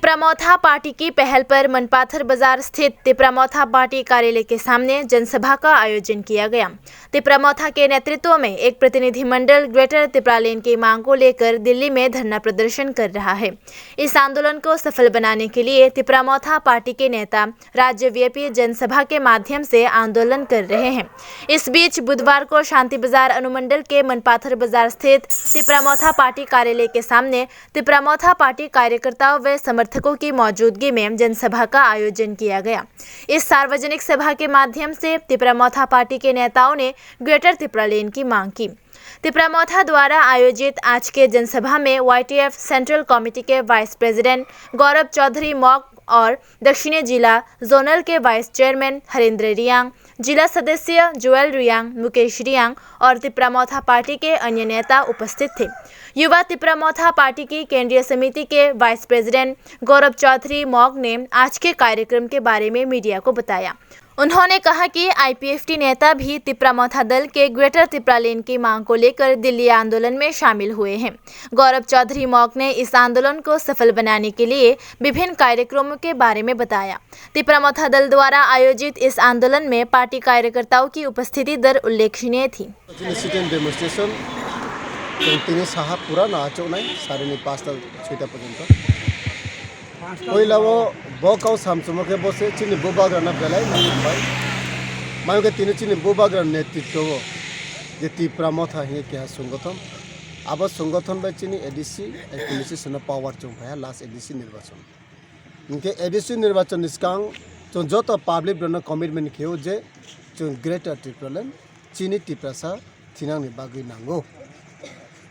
तिपरामौथा party की पहल पर मनपाथर बाजार स्थित तिपरामौथा पार्टी कार्यालय के सामने जनसभा का आयोजन किया गया। तिपरामौथा के नेतृत्व में एक प्रतिनिधिमंडल ग्रेटर तिपरालेन की मांग को लेकर दिल्ली में धरना प्रदर्शन कर रहा है। इस आंदोलन को सफल बनाने के लिए तिपरामौथा पार्टी के नेता राज्यव्यापी जनसभा के माध्यम से आंदोलन कर रहे हैं। इस बीच बुधवार को शांति बाजार अनुमंडल के मनपाथर बाजार स्थित तिपरामौथा पार्टी कार्यालय के सामने तिपरामौथा पार्टी कार्यकर्ताओं व समर्थकों की मौजूदगी में जनसभा का आयोजन किया गया। इस सार्वजनिक सभा के माध्यम से तिपरामौथा पार्टी के नेताओं ने ग्रेटर तिपरालेन की मांग की। तिपरामौथा द्वारा आयोजित आज के जनसभा में YTF सेंट्रल कमेटी के वाइस प्रेसिडेंट गौरव चौधरी मौक और दक्षिणी जिला जोनल के वाइस चेयरमैन हरेंद्र रियांग, जिला सदस्य जोएल रियांग, मुकेश रियांग और तिपरामौथा पार्टी के अन्य नेता उपस्थित थे। युवा तिपरामौथा पार्टी की केंद्रीय समिति के वाइस प्रेसिडेंट गौरव चौधरी मौक ने आज के कार्यक्रम के बारे में मीडिया को बताया। उन्होंने कहा कि IPFT नेता भी तिपरामौथा दल के ग्रेटर तिपरालेन की मांग को लेकर दिल्ली आंदोलन में शामिल हुए हैं। गौरव चौधरी मौक ने इस आंदोलन को सफल बनाने के लिए विभिन्न कार्यक्रमों के बारे में बताया। तिपरामौथा दल द्वारा आयोजित इस आंदोलन में पार्टी कार्यकर्ताओं की उपस्थिति दर उल्लेखनीय थी। बकाउ सामसुम के बसे चीनी बुबाग्राना बेलाय नांबाय मायो के तीन चीनी बुबाग्रा नेतृत्व जे तिपरामौथा हे के संगठन अब संगठन बा चीनी ADC एडमिनिस्ट्रेशन सना पावर चंफाया लास्ट ADC निर्वाचन इनके ADC निर्वाचन निस्कां जो जत पब्लिक रन कमिटमेंट खेओ जे जो ग्रेटर तिपरालेन चीनी तिप्रासा थिनां नि बागै नांगो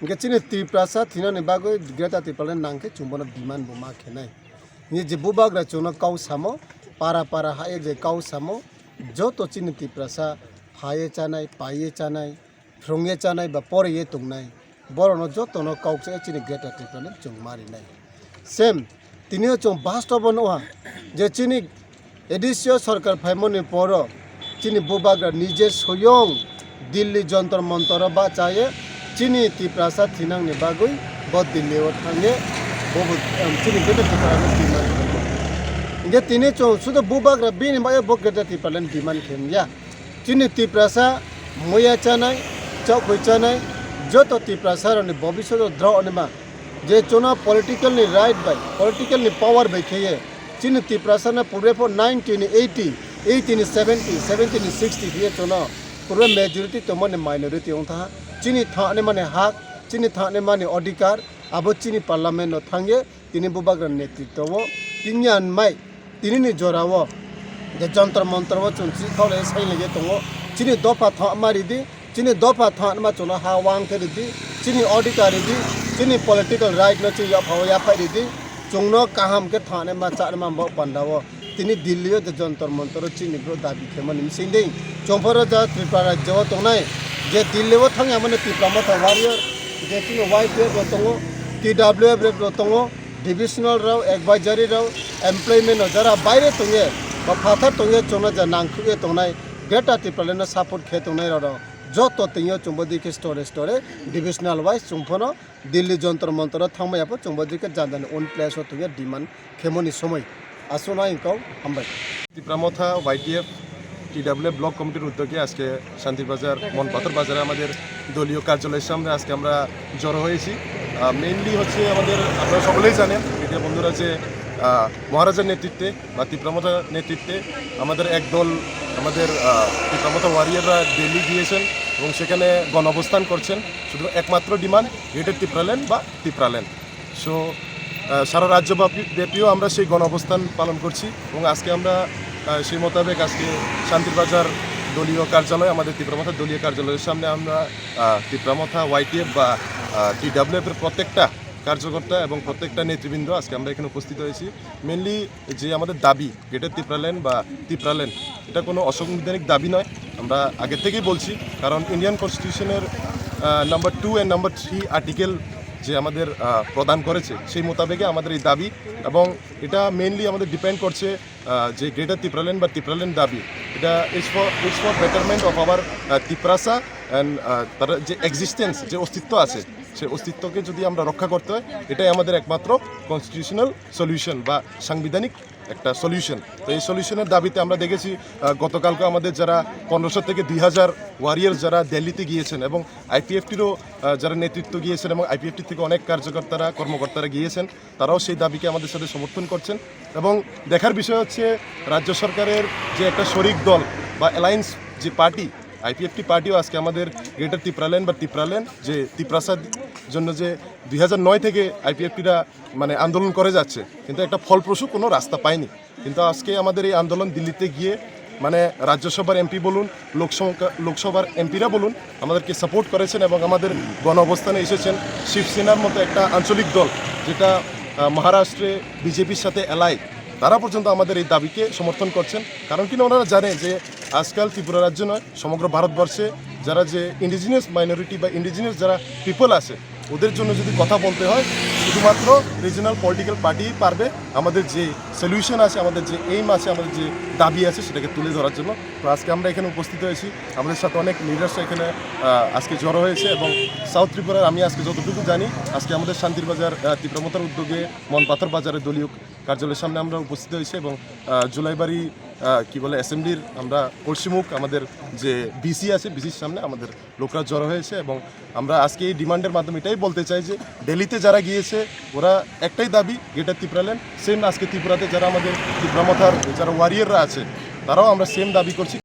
इनके चीनी तिप्रासा थिनां नि बागै ग्रेटर तिपरालेन नांके चुंबन डिमांड बुमा खेनाय ये जे बुबाग्रा चोना काउ सामो पारा पारा हाये जे काउ सामो जो तो चीनी तिप्रासा हाये चानाय पाये चानाय फ्रंगे चानाय बा परे तुंगनाय बरनो जो तो नो काउ से चीनी ग्रेटर तिपरालेन चुंग मारिनाय सेम तिनियो चों बास्तव नहा जे चीनी एडिसियो सरकार फाइमनि पर चीनी बुबाग्रा निजे स्वयं दिल्ली जंतर मंतर बा चाहे चीनी तिप्रासा थिनां नि बागै ब दिल्ली थांगे चीनी ग्रेटर तिपरालेन इनके तीन चो सुध बुबाग्रा बीन माया बो ग्रेटर तिपरालेन डिमांड खेमया चीनी तिप्रासा मोया चानाय चौक चानाय जो तो तिप्रासा रनि भविष्य द्र अनेमा जे चोना पॉलिटिकल नि राइट बाय पॉलिटिकल नि पावर बाय खेये चीनी तिप्रासा ने पूरे फॉर 1980 1870 1760 ये चोना पूरे मेजॉरिटी तो माने माइनॉरिटी ओंथा चीनी थाने माने हक चीनी थाने माने अधिकार अब चीनी पार्लियामेंट नो थांगे तिनी बुबाग्रा नेतृत्व तिनयान माय तिनी जोरावो जे जंतर मंतर वो चुनसी खाले साइलेगे तंगो चीनी दफा था मारिदि चीनी दफा था मा चुना हा वांग थेरिदि चीनी अधिकार दि चीनी पॉलिटिकल राइट न ची या फाव या फाइदि चुंगनो काहाम के थाने मा चार मा ब पंडावो तिनी दिल्ली जे जंतर मंतर चीनी ब्रो दाबि खेमन मिसिंदे चंफर जा त्रिपुरा जो तंगनाय जे दिल्ली वो थांया माने तिपरामौथा वारियर जे चीनी YTF तंगो TWF रो तंगो डिविजनल राव एडवाइजरी राव एम्प्लॉयमेंट जरा बाहर तुंगे फाथर तुंगे चोना जा नांगखुगे तंगनाय ग्रेटर तिपरालेन सपोर्ट खे तंगनाय रो जो तो तियो चुंबदी के स्टोरे डिविजनल वाइज चुंफनो दिल्ली जंतर मंतर थांबायाबो चुंबदी के जानदान ओन प्लेस तुंगे डिमांड खेमनि समय आसोना इनकाउ हामबाय तिपरामौथा YTF TWF ব্লক কমিটির উদ্যোগে আজকে শান্তিবাজার মনপাথর বাজারে আমাদের দলীয় কার্যালয়ের সামনে আজকে আমরা জড়ো হয়েছি। মেইনলি হচ্ছে আমাদের আপনারা সকলেই জানেন মিডিয়া বন্ধুরা যে মহারাজার নেতৃত্বে বা তিপরামৌথার নেতৃত্বে আমাদের একদল আমাদের তিপরামৌথা ওয়ারিয়াররা দিল্লি গিয়েছেন এবং সেখানে গণঅবস্থান করছেন। শুধু একমাত্র ডিমান্ড গ্রেটার তিপরালেন বা তিপরালেন। সো সারা রাজ্যব্যাপীও আমরা সেই গণঅবস্থান পালন করছি এবং আজকে আমরা সেই মোতাবেক আজকে শান্তিবাজার দলীয় কার্যালয় আমাদের তিপরামৌথা দলীয় কার্যালয়ের সামনে আমরা তিপরামৌথা YTF বা TWF এর প্রত্যেকটা কার্যকর্তা এবং প্রত্যেকটা নেতৃবৃন্দ আজকে আমরা এখানে উপস্থিত হয়েছি। মেনলি যে আমাদের দাবি গ্রেটার তিপরালেন বা তিপরালেন এটা কোনো অসাংবিধানিক দাবি নয়, আমরা আগে থেকেই বলছি। কারণ ইন্ডিয়ান কনস্টিটিউশনের নাম্বার 2 এন্ড নাম্বার 3 আর্টিকেল যে আমাদের প্রদান করেছে সেই মোতাবেকে আমাদের এই দাবি এবং এটা মেইনলি আমাদের ডিপেন্ড করছে যে গ্রেটার তিপরালেন বা তিপরালেন দাবি এটা it's for betterment of our Tiprasa and তার যে এক্সিস্টেন্স যে অস্তিত্ব আছে সে অস্তিত্বকে যদি আমরা রক্ষা করতে হয়, এটাই আমাদের একমাত্র কনস্টিটিউশনাল সলিউশন বা সাংবিধানিক একটা সলিউশন। তো এই সলিউশনের দাবিতে আমরা দেখেছি গতকালকে আমাদের যারা 1500 থেকে 2000 ওয়ারিয়ার যারা দিল্লিতে গিয়েছেন এবং আইপিএফটিরও যারা নেতৃত্ব গিয়েছেন এবং আইপিএফটি থেকে অনেক কর্মকর্তারা গিয়েছেন, তারাও সেই দাবিকে আমাদের সাথে সমর্থন করছেন। এবং দেখার বিষয় হচ্ছে রাজ্য সরকারের যে একটা শরিক দল বা অ্যালায়েন্স যে পার্টি আইপিএফটি পার্টিও আজকে আমাদের গ্রেটার তিপ্রাল্যান্ড বা তিপ্রাল্যান্ড যে তিপ্রাসাদ জন্য যে 2009 থেকে আইপিএফটিরা মানে আন্দোলন করে যাচ্ছে, কিন্তু একটা ফলপ্রসূ কোনো রাস্তা পায়নি। কিন্তু আজকে আমাদের এই আন্দোলন দিল্লিতে গিয়ে মানে রাজ্যসভার এমপি বলুন, লোকসভার এমপিরা বলুন, আমাদেরকে সাপোর্ট করেছেন এবং আমাদের গণ অবস্থানে এসেছেন। শিবসেনার মতো একটা আঞ্চলিক দল যেটা মহারাষ্ট্রে বিজেপির সাথে এলাই, তারা পর্যন্ত আমাদের এই দাবিকে সমর্থন করছেন। কারণ কিনা ওনারা জানে যে আজকাল ত্রিপুরা রাজ্য নয়, সমগ্র ভারতবর্ষে যারা যে ইন্ডিজিনিয়াস মাইনরিটি বা ইন্ডিজিনিয়াস যারা পিপল আছে, ওদের জন্য যদি কথা বলতে হয়, শুধুমাত্র রিজনাল পলিটিক্যাল পার্টি পারবে আমাদের যে সলিউশন আছে, আমাদের যে এইম আছে, আমাদের যে দাবি আছে সেটাকে তুলে ধরার জন্য। তো আজকে আমরা এখানে উপস্থিত হয়েছি, আমাদের সাথে অনেক লিডার্স এখানে আজকে জড়ো হয়েছে। এবং সাউথ ত্রিপুরার আমি আজকে যতটুকু জানি, আজকে আমাদের শান্তির বাজার তীব্রমতার উদ্যোগে মনপাথর বাজারে দলীয় কার্যালয়ের সামনে আমরা উপস্থিত হয়েছি এবং জুলাইবাড়ি অ্যাসেম্বলির আমরা পশ্চিমুখ আমাদের যে বিসি আছে, বিসির সামনে আমাদের লোকরা জড়ো হয়েছে। এবং আমরা আজকে এই ডিমান্ডের মাধ্যমে এটাই বলতে চাই যে দিল্লিতে যারা গিয়েছে ওরা একটাই দাবি, গ্রেটার তিপ্রাল্যান্ড। সেম আজকে ত্রিপুরাতে যারা আমাদের তীব্রমতার যারা ওয়ারিয়াররা আছে, তারাও আমরা সেম দাবি করছি।